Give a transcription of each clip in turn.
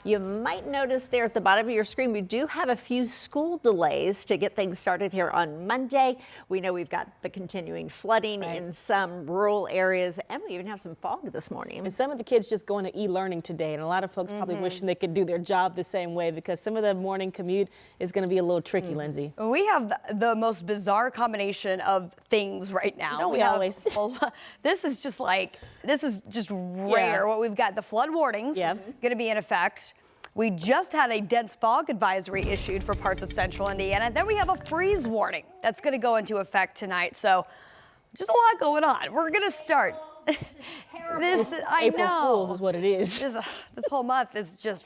You might notice there at the bottom of your screen, we do have a few school delays to get things started here on Monday. We know we've got the continuing flooding in some rural areas, and we even have some fog this morning. And some of the kids just going to e-learning today, and a lot of folks probably wishing they could do their job the same way, because some of the morning commute is going to be a little tricky, Lindsay. We have the most bizarre combination of things right now. Don't we always? This is just rare. What we've got, the flood warnings going to be in effect. We just had a dense fog advisory issued for parts of central Indiana. Then we have a freeze warning that's going to go into effect tonight. So just a lot going on. We're going to start. This is terrible. I April know. Fools is what it is. This whole month is just,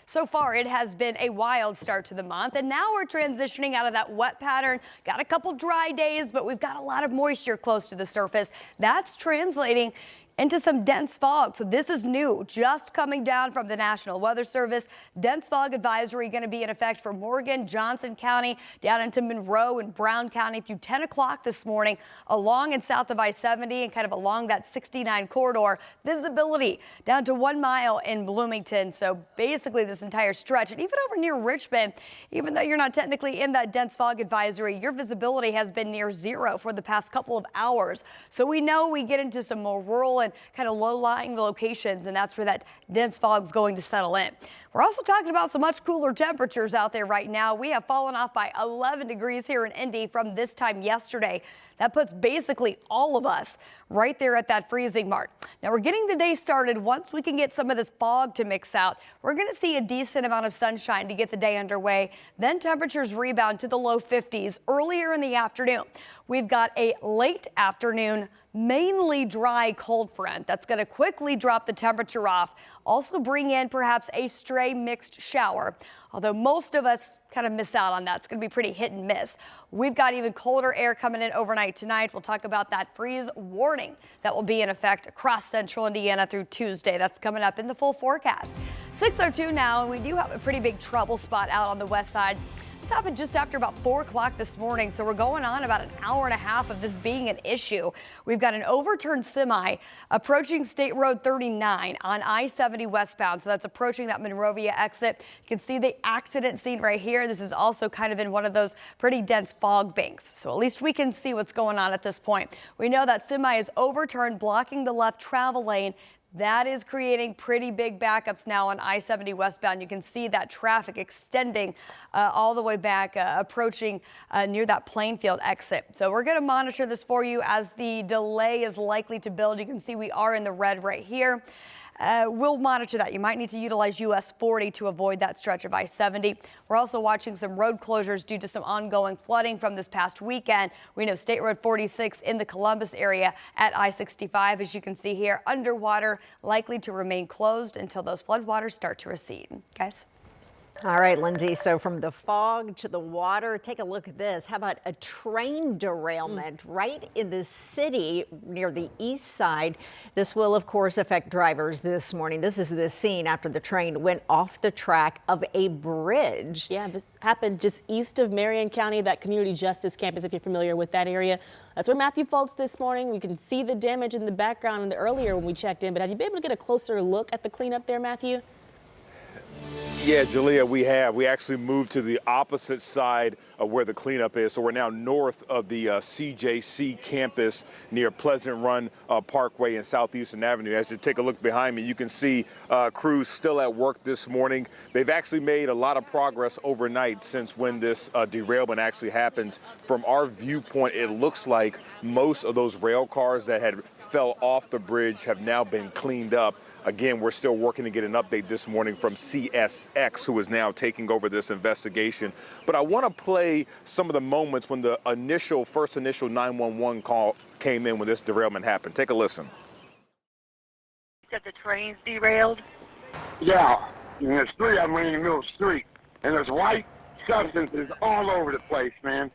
So far, it has been a wild start to the month, and now we're transitioning out of that wet pattern. Got a couple dry days, but we've got a lot of moisture close to the surface. That's translating into some dense fog. So this is new, just coming down from the National Weather Service. Dense fog advisory going to be in effect for Morgan, Johnson County, down into Monroe and Brown County through 10 o'clock this morning, along and south of I-70 and kind of along that 69 corridor. Visibility down to 1 mile in Bloomington. So basically this entire stretch, and even over near Richmond, even though you're not technically in that dense fog advisory, your visibility has been near zero for the past couple of hours. So we know we get into some more rural and kind of low-lying locations, and that's where that dense fog is going to settle in. We're also talking about some much cooler temperatures out there right now. We have fallen off by 11 degrees here in Indy from this time yesterday. That puts basically all of us right there at that freezing mark. Now we're getting the day started. Once we can get some of this fog to mix out, we're going to see a decent amount of sunshine to get the day underway. Then temperatures rebound to the low 50s earlier in the afternoon. We've got a late afternoon, mainly dry cold front that's going to quickly drop the temperature off. Also bring in perhaps a stray mixed shower, although most of us kind of miss out on that. It's going to be pretty hit and miss. We've got even colder air coming in overnight tonight. We'll talk about that freeze warning that will be in effect across central Indiana through Tuesday. That's coming up in the full forecast. 6:02 now, and we do have a pretty big trouble spot out on the west side. This happened just after about 4 o'clock this morning, so we're going on about an hour and a half of this being an issue. We've got an overturned semi approaching State Road 39 on I-70 westbound, so that's approaching that Monrovia exit. You can see the accident scene right here. This is also kind of in one of those pretty dense fog banks, so at least we can see what's going on at this point. We know that semi is overturned, blocking the left travel lane. That is creating pretty big backups now on I-70 westbound. You can see that traffic extending all the way back, approaching near that Plainfield exit. So we're going to monitor this for you as the delay is likely to build. You can see we are in the red right here. We'll monitor that. You might need to utilize US 40 to avoid that stretch of I-70. We're also watching some road closures due to some ongoing flooding from this past weekend. We know State Road 46 in the Columbus area at I-65, as you can see here, underwater, likely to remain closed until those floodwaters start to recede. Guys? All right, Lindsay, so from the fog to the water, take a look at this. How about a train derailment right in the city near the east side? This will, of course, affect drivers this morning. This is the scene after the train went off the track of a bridge. Yeah, this happened just east of Marion County, that community justice campus, if you're familiar with that area. That's where Matthew Fultz this morning. We can see the damage in the background earlier when we checked in, but have you been able to get a closer look at the cleanup there, Matthew? Yeah, Jalea, we have. We actually moved to the opposite side of where the cleanup is. So we're now north of the CJC campus near Pleasant Run Parkway and Southeastern Avenue. As you take a look behind me, you can see crews still at work this morning. They've actually made a lot of progress overnight since when this derailment actually happens. From our viewpoint, it looks like most of those rail cars that had fell off the bridge have now been cleaned up. Again, we're still working to get an update this morning from CSX, who is now taking over this investigation. But I want to play some of the moments when the first initial 911 call came in when this derailment happened. Take a listen. That the train's derailed? Yeah, and there's 3 of them in the middle of the street, and there's white substances all over the place, man,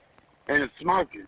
and it's smoking.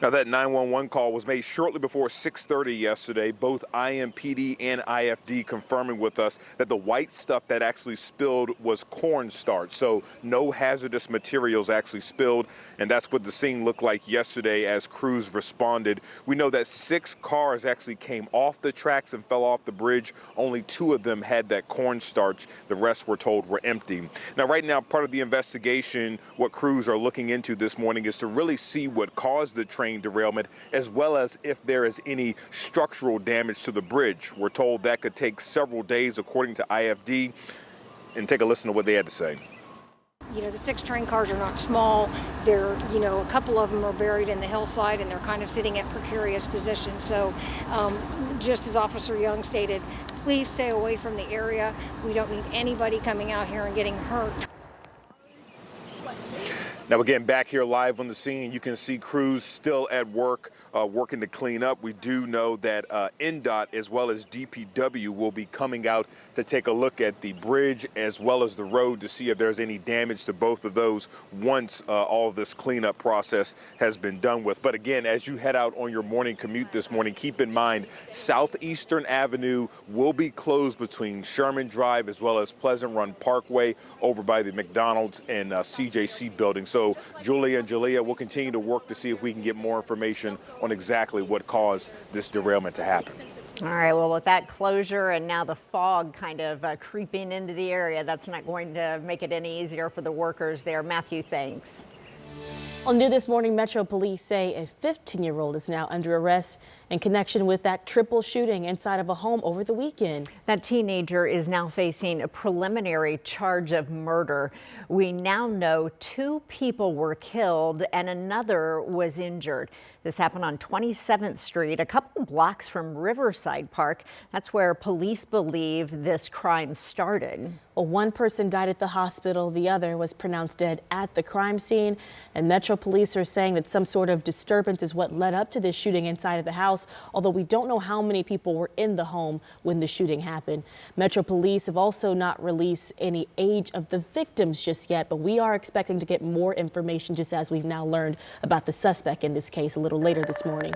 Now, that 911 call was made shortly before 6:30 yesterday. Both IMPD and IFD confirming with us that the white stuff that actually spilled was cornstarch. So no hazardous materials actually spilled. And that's what the scene looked like yesterday as crews responded. We know that 6 cars actually came off the tracks and fell off the bridge. Only 2 of them had that cornstarch. The rest, we're told, were empty. Now, right now, part of the investigation, what crews are looking into this morning is to really see what caused the train derailment, as well as if there is any structural damage to the bridge. We're told that could take several days, according to IFD. And take a listen to what they had to say. You know, the 6 train cars are not small. They're, you know, a couple of them are buried in the hillside and they're kind of sitting at precarious positions. So just as Officer Young stated, please stay away from the area. We don't need anybody coming out here and getting hurt. Now, again, back here live on the scene, you can see crews still at work, working to clean up. We do know that NDOT as well as DPW will be coming out to take a look at the bridge as well as the road to see if there's any damage to both of those once all of this cleanup process has been done with. But again, as you head out on your morning commute this morning, keep in mind Southeastern Avenue will be closed between Sherman Drive as well as Pleasant Run Parkway over by the McDonald's and CJC building. So Julia and Jalea will continue to work to see if we can get more information on exactly what caused this derailment to happen. All right, well, with that closure and now the fog kind of creeping into the area, that's not going to make it any easier for the workers there. Matthew, thanks. On New This Morning, Metro Police say a 15-year-old is now under arrest in connection with that triple shooting inside of a home over the weekend. That teenager is now facing a preliminary charge of murder. We now know 2 people were killed and another was injured. This happened on 27th Street, a couple blocks from Riverside Park. That's where police believe this crime started. Well, 1 person died at the hospital. The other was pronounced dead at the crime scene. And Metro Police are saying that some sort of disturbance is what led up to this shooting inside of the house, although we don't know how many people were in the home when the shooting happened. Metro Police have also not released any age of the victims just yet, but we are expecting to get more information just as we've now learned about the suspect in this case a little later this morning.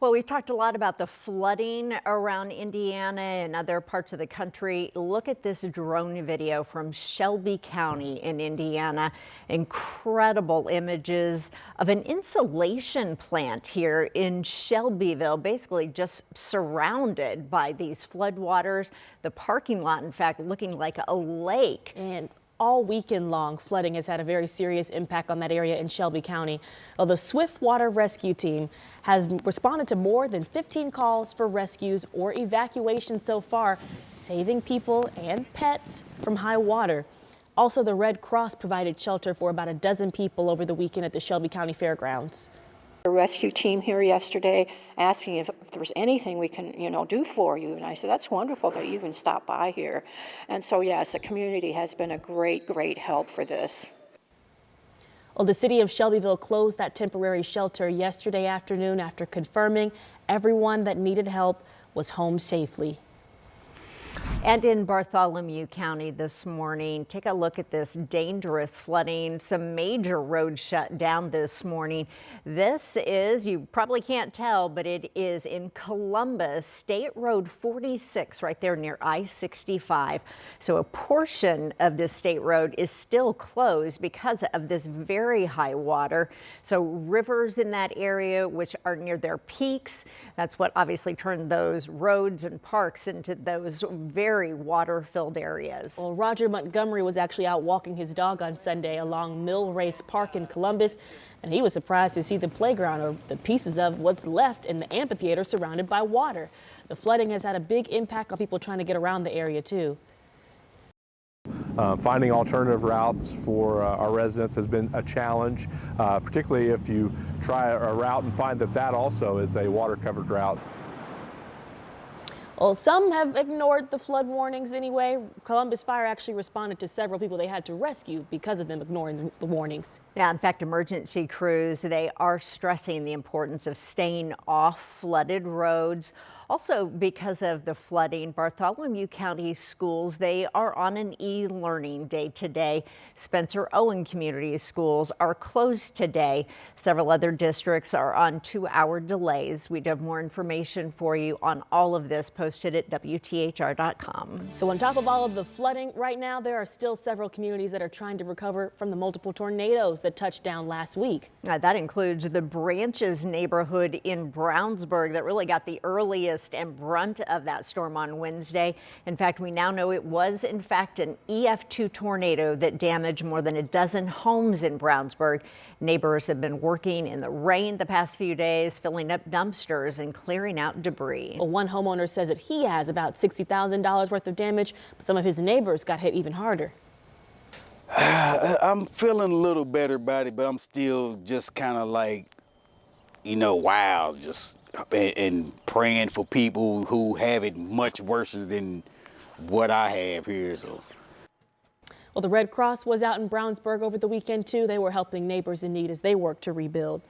Well, we've talked a lot about the flooding around Indiana and other parts of the country. Look at this drone video from Shelby County in Indiana. Incredible images of an insulation plant here in Shelbyville, basically just surrounded by these floodwaters. The parking lot, in fact, looking like a lake. And all weekend long, flooding has had a very serious impact on that area in Shelby County. Well, the Swift Water Rescue Team has responded to more than 15 calls for rescues or evacuations so far, saving people and pets from high water. Also, the Red Cross provided shelter for about a dozen people over the weekend at the Shelby County Fairgrounds. A rescue team here yesterday asking if there's anything we can, do for you. And I said, that's wonderful that you even stopped by here. And so, yes, the community has been a great, great help for this. Well, the city of Shelbyville closed that temporary shelter yesterday afternoon after confirming everyone that needed help was home safely. And in Bartholomew County this morning, take a look at this dangerous flooding. Some major roads shut down this morning. This is, you probably can't tell, but it is in Columbus, State Road 46, right there near I-65. So a portion of this state road is still closed because of this very high water. So rivers in that area, which are near their peaks, that's what obviously turned those roads and parks into those very water-filled areas. Well, Roger Montgomery was actually out walking his dog on Sunday along Mill Race Park in Columbus, and he was surprised to see the playground, or the pieces of what's left in the amphitheater, surrounded by water. The flooding has had a big impact on people trying to get around the area too. Finding alternative routes for our residents has been a challenge, particularly if you try a route and find that also is a water-covered route. Well, some have ignored the flood warnings anyway. Columbus Fire actually responded to several people they had to rescue because of them ignoring the warnings. Yeah, in fact, emergency crews, they are stressing the importance of staying off flooded roads. Also, because of the flooding, Bartholomew County schools, they are on an e-learning day today. Spencer Owen Community Schools are closed today. Several other districts are on 2-hour delays. We'd have more information for you on all of this posted at WTHR.com. So on top of all of the flooding right now, there are still several communities that are trying to recover from the multiple tornadoes that touched down last week. That includes the Branches neighborhood in Brownsburg that really got the earliest and brunt of that storm on Wednesday. In fact, we now know it was in fact an EF2 tornado that damaged more than a dozen homes in Brownsburg. Neighbors have been working in the rain the past few days, filling up dumpsters and clearing out debris. Well, one homeowner says that he has about $60,000 worth of damage, but some of his neighbors got hit even harder. I'm feeling a little better about it, but I'm still just kind of like, wow, just and praying for people who have it much worse than what I have here. So. Well, the Red Cross was out in Brownsburg over the weekend, too. They were helping neighbors in need as they worked to rebuild.